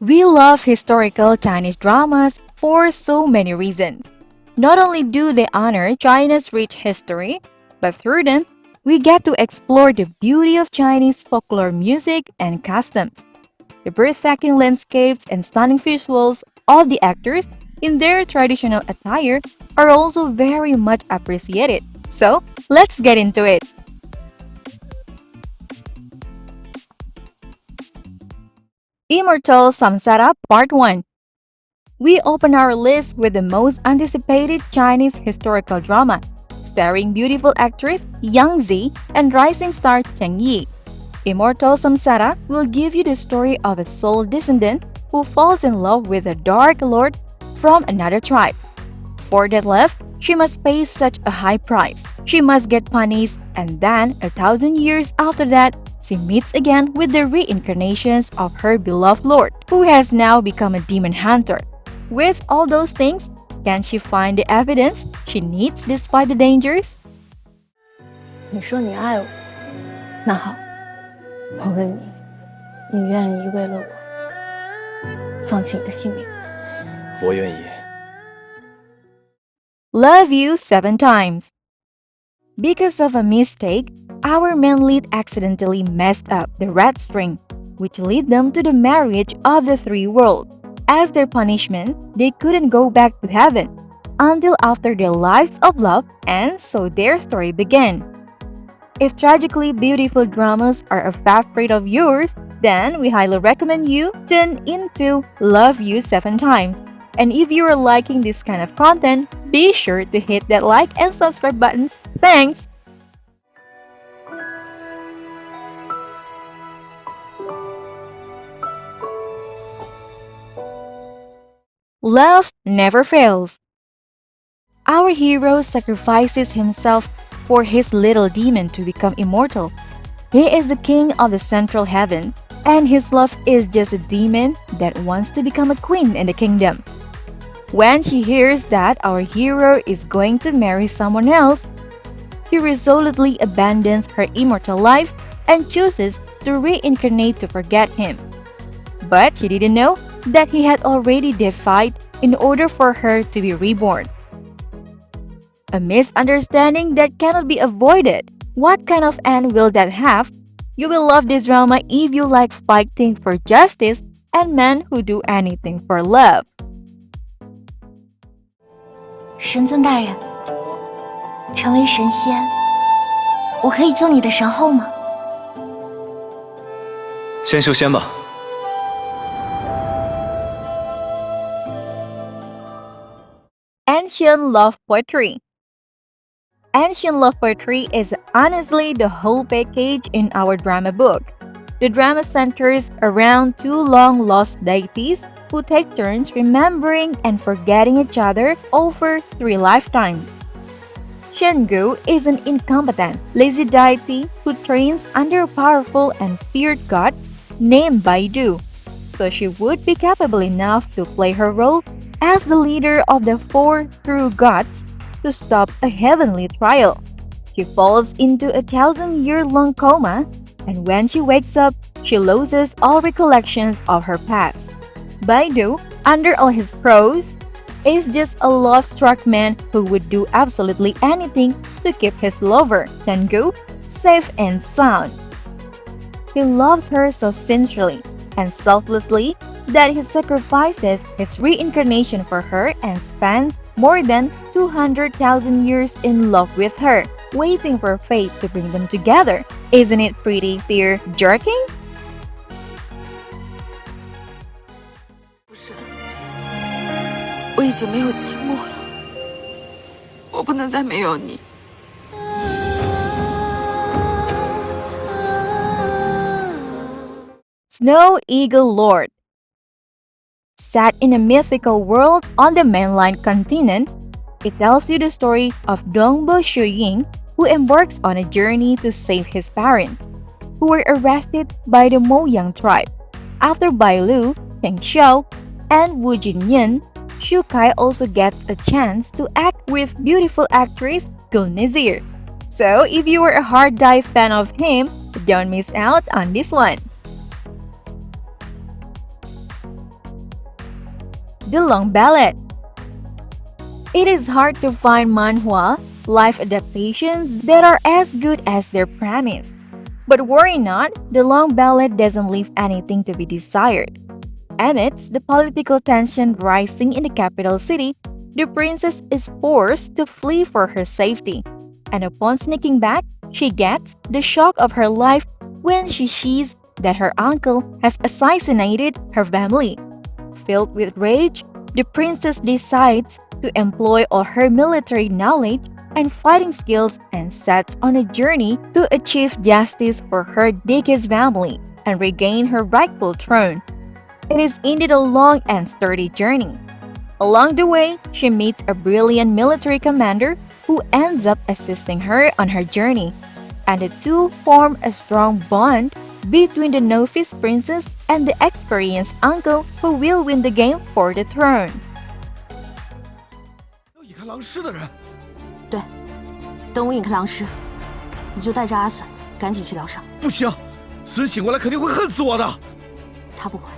We love historical Chinese dramas for so many reasons. Not only do they honor China's rich history, but through them, we get to explore the beauty of Chinese folklore music and customs. The breathtaking landscapes and stunning visuals of the actors in their traditional attire are also very much appreciated. So, let's get into it. Immortal Samsara Part 1. We open our list with the most anticipated Chinese historical drama, starring beautiful actress Yang Zi and rising star Cheng Yi. Immortal Samsara will give you the story of a soul descendant who falls in love with a dark lord from another tribe. For that love, she must pay such a high price. She must get punished, and then 1,000 years after that, she meets again with the reincarnations of her beloved lord, who has now become a demon hunter. With all those things, can she find the evidence she needs despite the dangers? 你说你爱我，那好，我问你，你愿意为了我放弃你的性命？我愿意。Love you 7 times. Because of a mistake, our main lead accidentally messed up the red string, which led them to the marriage of the three worlds. As their punishment, they couldn't go back to heaven until after their lives of love, and so their story began. If tragically beautiful dramas are a favorite of yours, then we highly recommend you tune into Love You 7 times. And if you are liking this kind of content, be sure to hit that like and subscribe buttons. Thanks! Love never fails. Our hero sacrifices himself for his little demon to become immortal. He is the king of the central heaven, and his love is just a demon that wants to become a queen in the kingdom. When she hears that our hero is going to marry someone else, she resolutely abandons her immortal life and chooses to reincarnate to forget him. But she didn't know that he had already defied in order for her to be reborn. A misunderstanding that cannot be avoided. What kind of end will that have? You will love this drama if you like fighting for justice and men who do anything for love. 神尊大人，成为神仙，我可以做你的神后吗？先修仙吧。Ancient love poetry. Ancient love poetry is honestly the whole package in our drama book. The drama centers around two long-lost deities who take turns remembering and forgetting each other over 3 lifetimes. Shengu is an incompetent, lazy deity who trains under a powerful and feared god named Baidu, so she would be capable enough to play her role as the leader of the 4 true gods to stop a heavenly trial. She falls into a 1,000-year-long coma, and when she wakes up, she loses all recollections of her past. Baidu, under all his prose, is just a love-struck man who would do absolutely anything to keep his lover, Tengu, safe and sound. He loves her so sincerely and selflessly that he sacrifices his reincarnation for her and spends more than 200,000 years in love with her, waiting for fate to bring them together. Isn't it pretty tear-jerking? 我已经没有期末了，我不能再没有你。Snow Eagle Lord. Set in a mythical world on the mainland continent, it tells you the story of Dongbo Shuying, who embarks on a journey to save his parents, who were arrested by the Moyang tribe. After Bai Lu, Feng Xiao, and Wu Jinyan, Shu Kai also gets a chance to act with beautiful actress Gulnazir. So if you are a hard dive fan of him, don't miss out on this one. The Long Ballad. It is hard to find manhwa live adaptations that are as good as their premise. But worry not, The Long Ballad doesn't leave anything to be desired. Amidst the political tension rising in the capital city, the princess is forced to flee for her safety. And upon sneaking back, she gets the shock of her life when she sees that her uncle has assassinated her family. Filled with rage, the princess decides to employ all her military knowledge and fighting skills and sets on a journey to achieve justice for her Dike's family and regain her rightful throne. It is indeed a long and sturdy journey. Along the way, she meets a brilliant military commander who ends up assisting her on her journey, and the two form a strong bond between the novice princess and the experienced uncle who will win the game for the throne. 有一个狼师的人，对，等我引开狼师，你就带着阿笋赶紧去疗伤。不行，孙醒过来肯定会恨死我的。他不会，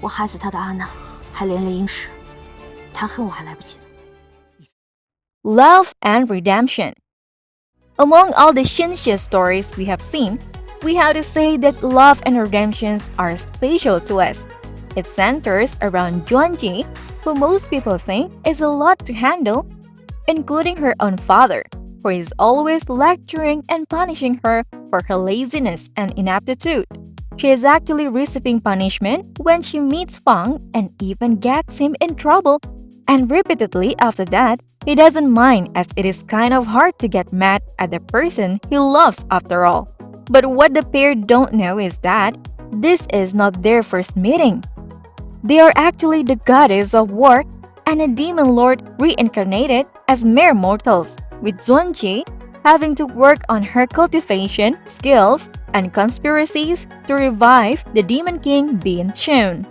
我害死他的阿娜还连累阴尸，他恨我还来不及呢。 Love and redemption. Among all the Shinsha stories we have seen, we have to say that love and redemptions are special to us. It centers around Juanji, who most people think is a lot to handle, including her own father, who is always lecturing and punishing her for her laziness and inaptitude. She is actually receiving punishment when she meets Fang and even gets him in trouble. And repeatedly after that, he doesn't mind as it is kind of hard to get mad at the person he loves after all. But what the pair don't know is that this is not their first meeting. They are actually the goddess of war and a demon lord reincarnated as mere mortals, with Zonji having to work on her cultivation, skills, and conspiracies to revive the demon king being shown.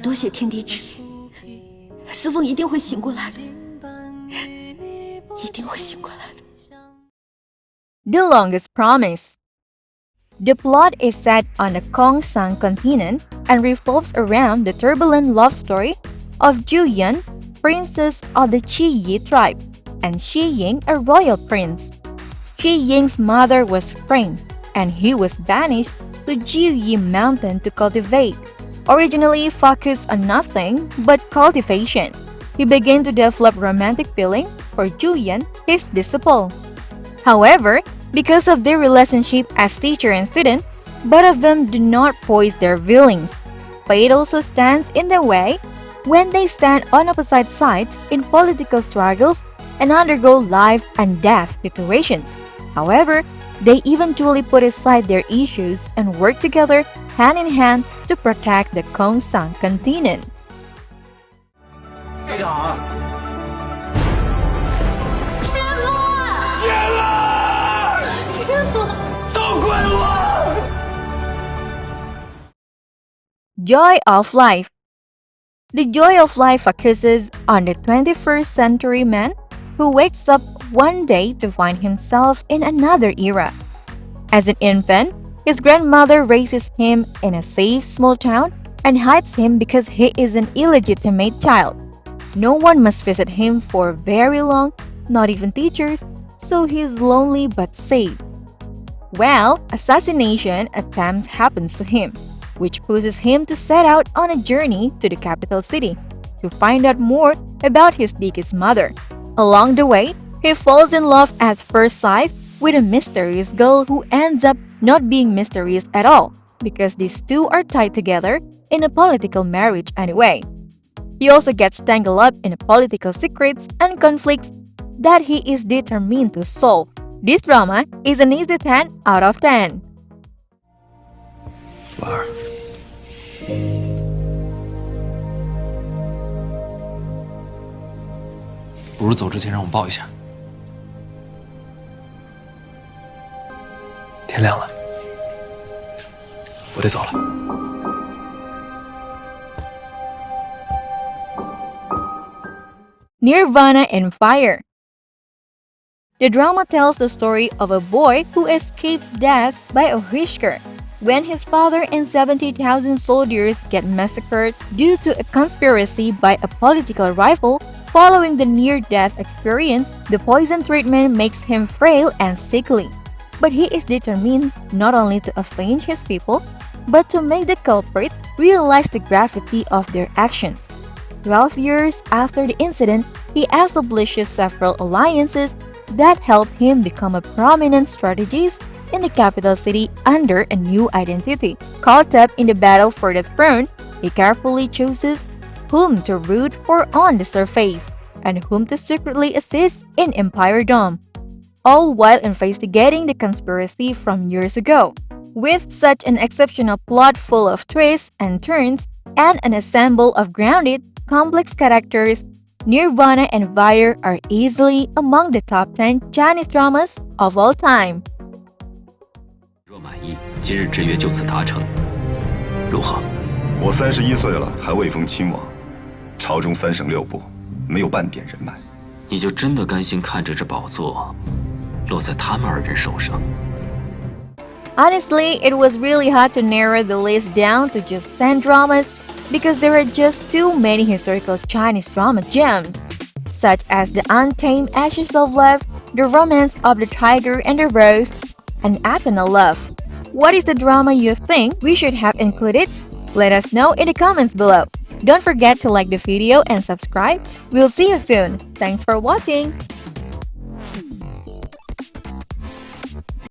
多谢天地之意，司凤一定会醒过来的，一定会醒过来的。 The Longest Promise. The plot is set on the Kongsang continent and revolves around the turbulent love story of Juyan, princess of the Qi Yi tribe, and Shi Ying, a royal prince. Shi Ying's mother was framed, and he was banished to Jiuyi mountain to cultivate. Originally focused on nothing but cultivation, he began to develop romantic feelings for Juyan, his disciple. However, because of their relationship as teacher and student, both of them do not poise their feelings. Fate also stands in their way when they stand on opposite sides in political struggles and undergo life and death situations. However, they eventually put aside their issues and work together hand in hand to protect the Kongsang continent. 队长，师傅，天啊！师傅，都怪我！ Joy of Life. The Joy of Life focuses on the 21st century man who wakes up one day to find himself in another era. As an infant, his grandmother raises him in a safe small town and hides him because he is an illegitimate child. No one must visit him for very long, not even teachers, so he is lonely but safe. Well, assassination attempts happens to him, which pushes him to set out on a journey to the capital city to find out more about his Dike's mother. Along the way, he falls in love at first sight with a mysterious girl who ends up not being mysterious at all because these two are tied together in a political marriage anyway. He also gets tangled up in political secrets and conflicts that he is determined to solve. This drama is an easy 10 out of 10. 婉儿，不如走之前让我抱一下。天亮了，我得走了。 Nirvana and Fire. The drama tells the story of a boy who escapes death by a whisker. when his father and 70,000 soldiers get massacred due to a conspiracy by a political rival. Following the near-death experience, the poison treatment makes him frail and sickly. But he is determined not only to avenge his people, but to make the culprits realize the gravity of their actions. 12 years after the incident, he establishes several alliances that help him become a prominent strategist in the capital city under a new identity. Caught up in the battle for the throne, he carefully chooses whom to root for on the surface and whom to secretly assist in Empire Dome, all while investigating the conspiracy from years ago. With such an exceptional plot full of twists and turns and an ensemble of grounded, complex characters, Nirvana and Fire are easily among the top 10 Chinese dramas of all time. 若满意，今日之约就此达成，如何？我31岁了，还未封亲王，朝中3省6部，没有半点人脉。你就真的甘心看着这宝座落在他们2人手上？ Honestly, it was really hard to narrow the list down to just 10 dramas because there are just too many historical Chinese drama gems, such as The Untamed Ashes of Love, The Romance of the Tiger and the Rose, and Athena Love. What is the drama you think we should have included? Let us know in the comments below. Don't forget to like the video and subscribe. We'll see you soon. Thanks for watching.